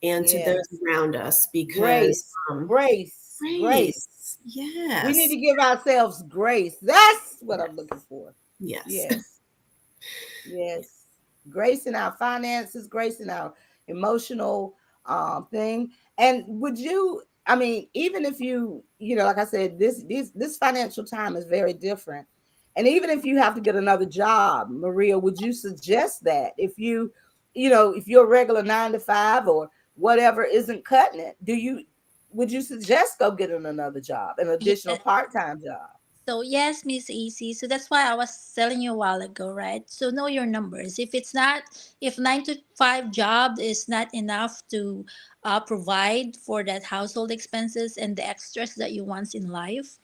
and to those Yes. around us because Grace, grace, grace. grace, We need yes, to give ourselves grace. That's what I'm yes, looking for. yes. Yes. Yes. Grace in our finances, grace in our emotional thing. And would you, I mean, even if like I said, this financial time is very different. And even if you have to get another job, Maria, would you suggest that if you're a regular 9 to 5 or whatever isn't cutting it, would you suggest go getting another job, an additional Yeah. part-time job? So yes, Miss AC. So that's why I was telling you a while ago, right? So know your numbers. If 9 to 5 job is not enough to provide for that household expenses and the extras that you want in life,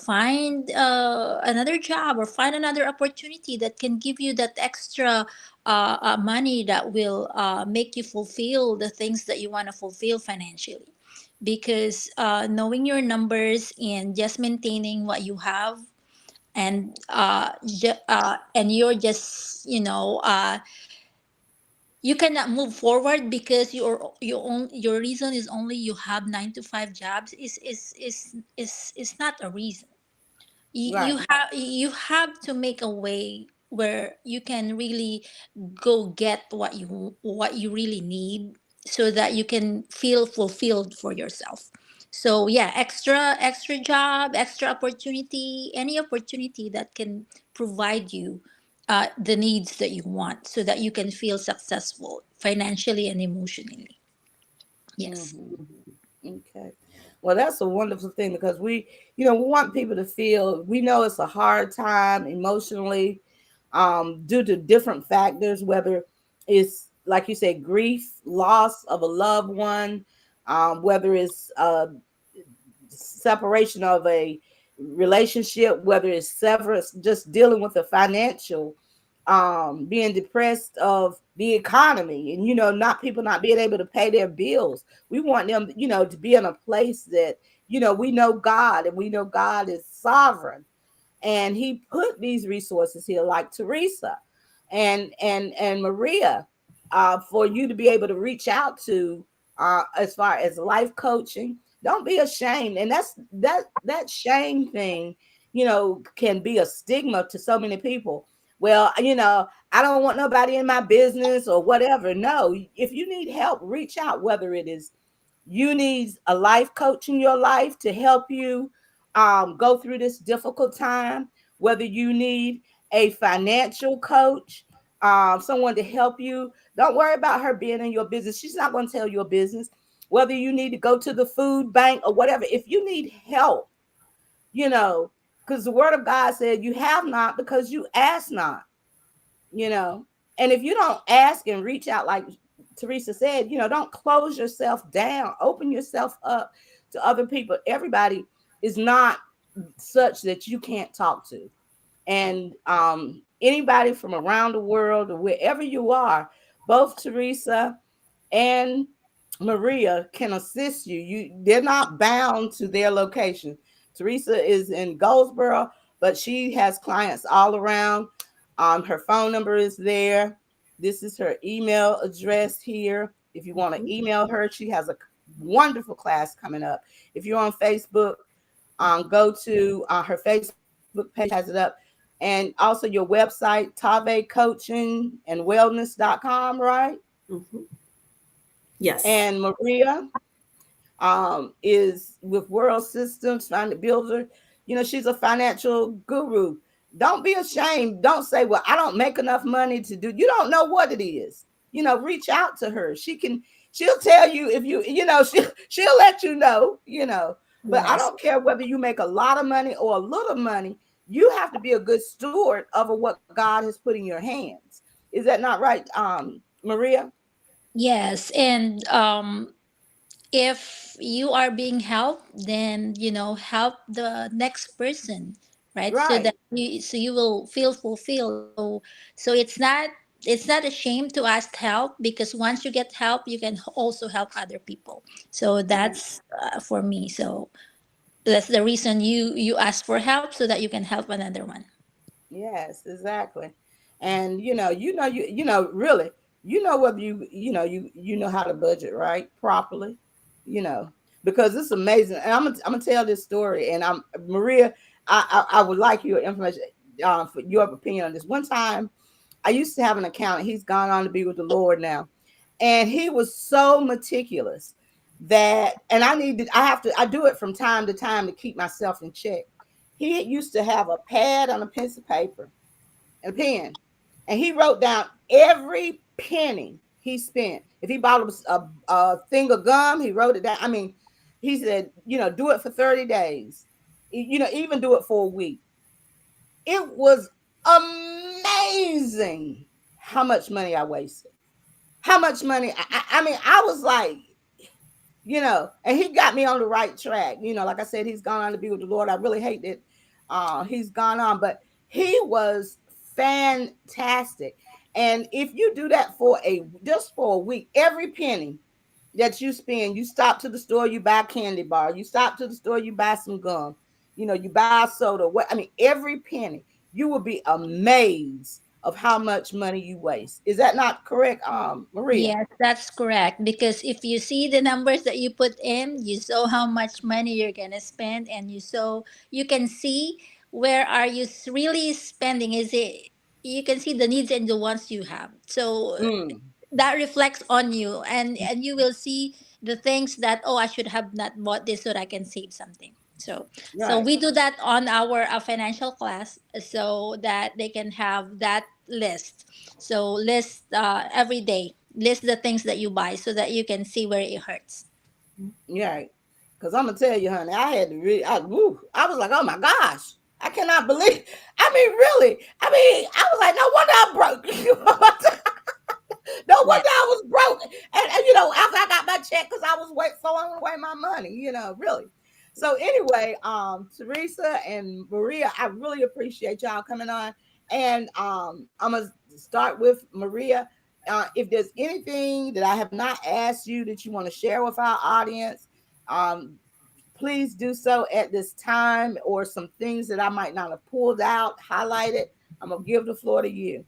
find another job or find another opportunity that can give you that extra money that will make you fulfill the things that you want to fulfill financially, because knowing your numbers and just maintaining what you have, and you're just you cannot move forward because your reason is only you have 9 to 5 jobs is not a reason. You Right. have to make a way where you can really go get what you really need, so that you can feel fulfilled for yourself. So yeah, extra job, extra opportunity, any opportunity that can provide you the needs that you want, so that you can feel successful financially and emotionally. Yes. Hmm. Okay. Well, that's a wonderful thing because we want people to feel, we know it's a hard time emotionally, due to different factors, whether it's, like you said, grief, loss of a loved one, whether it's separation of a relationship, whether it's severance, just dealing with the financial, being depressed of the economy, and not people not being able to pay their bills. We want them, to be in a place that, we know God, and we know God is sovereign, and he put these resources here, like Theresa and Maria, for you to be able to reach out to, as far as life coaching. Don't be ashamed. And that shame thing, can be a stigma to so many people. Well, I don't want nobody in my business or whatever. No, if you need help, reach out, whether it is you need a life coach in your life to help you go through this difficult time, whether you need a financial coach, someone to help you. Don't worry about her being in your business. She's not going to tell your business. Whether you need to go to the food bank or whatever, if you need help, you know, because the word of God said you have not because you ask not, you know. And if you don't ask and reach out, like Theresa said, don't close yourself down, open yourself up to other people. Everybody is not such that you can't talk to. And anybody from around the world or wherever you are, both Theresa and Maria can assist you. They're not bound to their location. Theresa is in Goldsboro, but she has clients all around. Her phone number is there. This is her email address here. If you want to Mhm. email her, she has a wonderful class coming up. If you're on Facebook, go to her Facebook page, has it up. And also your website, tavecoachingandwellness.com, right? Mhm. Yes. And Maria is with World Systems, trying to build her. She's a financial guru. Don't be ashamed. Don't say, well, I don't make enough money to do. You don't know what it is. Reach out to her. She'll tell you if she'll let you know. But I Yes. don't care whether you make a lot of money or a little money. You have to be a good steward over what God has put in your hands. Is that not right, Maria? Yes, and if you are being helped, then help the next person, right? So Right. that you will feel fulfilled. So it's not a shame to ask help, because once you get help, you can also help other people. So Mhm. that's for me. So That's the reason you ask for help, so that you can help another one. Yes, exactly. And really, whether you know how to budget right properly, you know, because it's amazing. And I'm gonna tell this story. And I'm Maria. I would like your information, for your opinion on this. One time, I used to have an accountant. He's gone on to be with the Lord now, and he was so meticulous that, and I do it from time to time to keep myself in check. He used to have a pad on a piece of paper and a pen, and he wrote down every penny he spent. If he bought a thing of gum, he wrote it down. I mean, he said, do it for 30 days, even do it for a week. It was amazing how much money I wasted. How much money? I mean, I was like, and he got me on the right track. Like I said, he's gone on to be with the Lord. I really hate that he's gone on, but he was fantastic. And if you do that just for a week, every penny that you spend, you stop to the store, you buy a candy bar, you stop to the store, you buy some gum, you buy a soda. I mean, every penny, you will be amazed of how much money you waste. Is that not correct, Maria? Yes, that's correct. Because if you see the numbers that you put in, you saw how much money you're gonna spend, and you can see where are you really spending. Is it, you can see the needs and the wants you have. So Mm, that reflects on you, and you will see the things that, oh, I should have not bought this so that I can save something. So right. we do that on our financial class, so that they can have that list. So list, every day, list the things that you buy, so that you can see where it hurts. Yeah, because I'm gonna tell you, honey, I had to really, I was like, oh my gosh, I cannot believe. I mean, really, I mean, I was like, no wonder I'm broke. No Yeah. wonder I was broke. And after I got my check, because I was throwing away my money, really. So anyway, Theresa and Maria, I really appreciate y'all coming on. And I'm gonna start with Maria. If there's anything that I have not asked you that you want to share with our audience, um, please do so at this time, or some things that I might not have pulled out, highlighted. I'm gonna give the floor to you.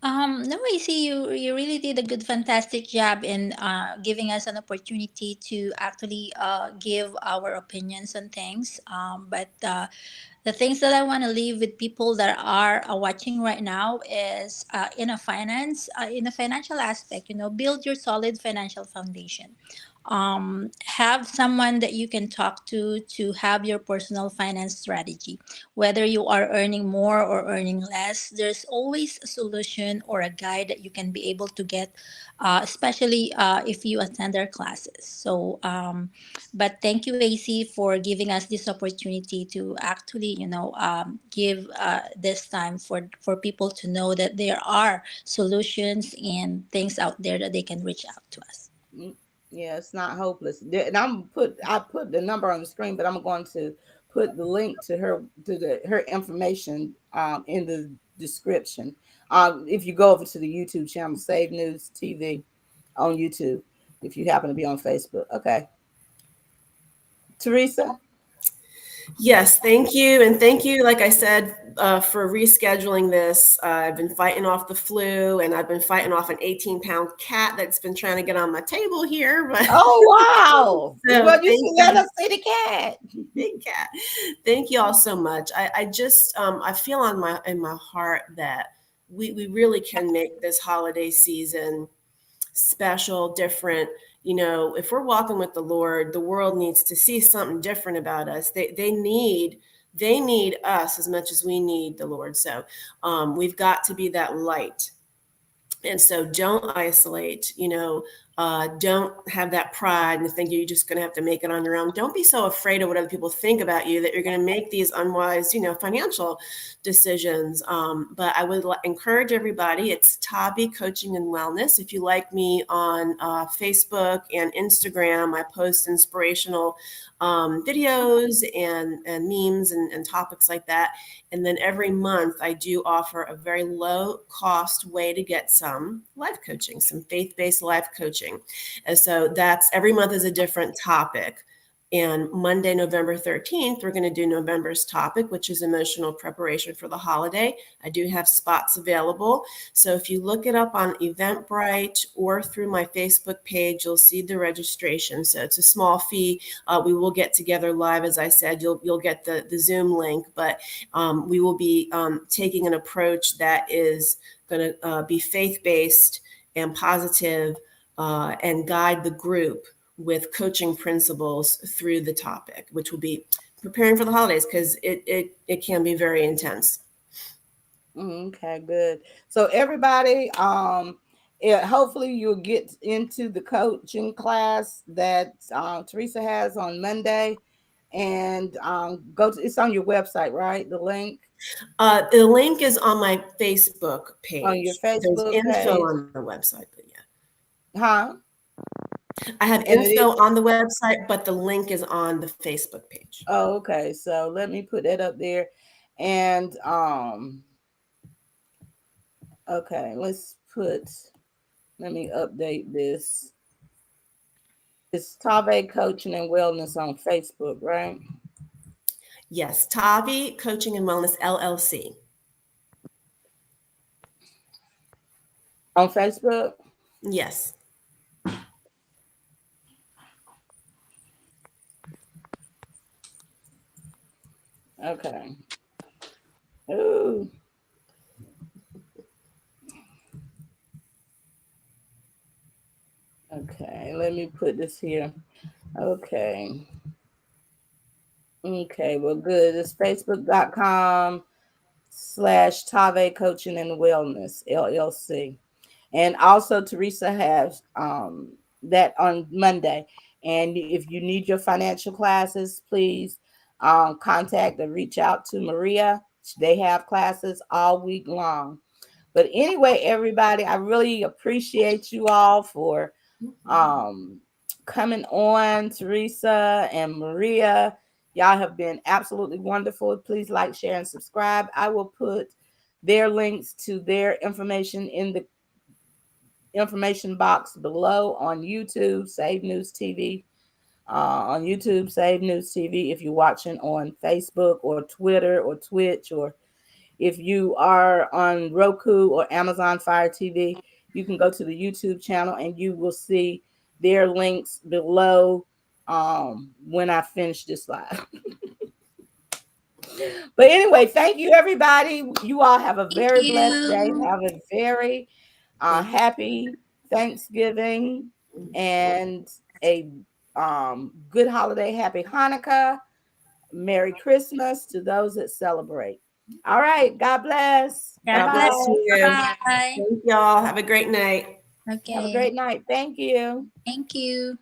No, I see you really did a good, fantastic job in giving us an opportunity to actually give our opinions on things. But the things that I want to leave with people that are watching right now is, in a financial aspect, build your solid financial foundation. Have someone that you can talk to have your personal finance strategy. Whether you are earning more or earning less, there's always a solution or a guide that you can be able to get, especially if you attend our classes. But thank you, AC, for giving us this opportunity to actually, give this time for people to know that there are solutions and things out there that they can reach out to us. Mm, yeah, it's not hopeless. And I put the number on the screen, but I'm going to put the link to her information in the description. If you go over to the YouTube channel, Save News TV on YouTube, if you happen to be on Facebook. Okay. Theresa? Yes, thank you. And thank you, like I said, for rescheduling this. I've been fighting off the flu, and I've been fighting off an 18-pound cat that's been trying to get on my table here. But Oh, wow. so Well, you thank should let you, us see the cat. big cat. Thank you all so much. I just I feel in my heart that we really can make this holiday season special, different. If we're walking with the Lord, the world needs to see something different about us. They need us as much as we need the Lord. So we've got to be that light. And so don't isolate, don't have that pride and think you're just going to have to make it on your own. Don't be so afraid of what other people think about you that you're going to make these unwise, financial decisions. But I would encourage everybody. It's Tavi Coaching and Wellness. If you like me on Facebook and Instagram, I post inspirational videos and memes and topics like that. And then every month I do offer a very low cost way to get some life coaching, some faith-based life coaching. And so that's every month is a different topic. And Monday, November 13th, we're going to do November's topic, which is emotional preparation for the holiday. I do have spots available. So if you look it up on Eventbrite or through my Facebook page, you'll see the registration. So it's a small fee. We will get together live. As I said, you'll get the Zoom link, but we will be taking an approach that is going to be faith-based and positive and guide the group with coaching principles through the topic, which will be preparing for the holidays, because it can be very intense. Okay, good. So everybody, hopefully you'll get into the coaching class that Theresa has on Monday, and it's on your website, right? The link The link is on my Facebook on your page. There's Facebook info page, on the website, but yeah. huh? I have And it info is. on the website, but the link is on the Facebook page. Oh, okay. So let me put that up there, and okay, let me update this. It's Tave Coaching and Wellness on Facebook, right? Yes, Tavi Coaching and Wellness LLC. On Facebook? Yes. Okay. Ooh. Okay, let me put this here. Okay. Okay, well, good. It's facebook.com/Tave Coaching and Wellness, LLC. And also, Theresa has that on Monday. And if you need your financial classes, please contact or reach out to Maria. They have classes all week long. But anyway, everybody, I really appreciate you all for coming on, Theresa and Maria. Y'all have been absolutely wonderful. Please like, share, and subscribe. I will put their links to their information in the information box below on YouTube, Save News TV. On YouTube, Save News TV. If you're watching on Facebook or Twitter or Twitch, or if you are on Roku or Amazon Fire TV, you can go to the YouTube channel and you will see their links below when I finish this live. But anyway, thank you, everybody. You all have a Thank very blessed day. you. Have a very happy Thanksgiving and a good holiday. Happy Hanukkah. Merry Christmas to those that celebrate. All right. God bless. God God Bye-bye. bless bless. you. Bye. Thank y'all. Have a great night. Have a Okay. great night. Thank you. Thank you.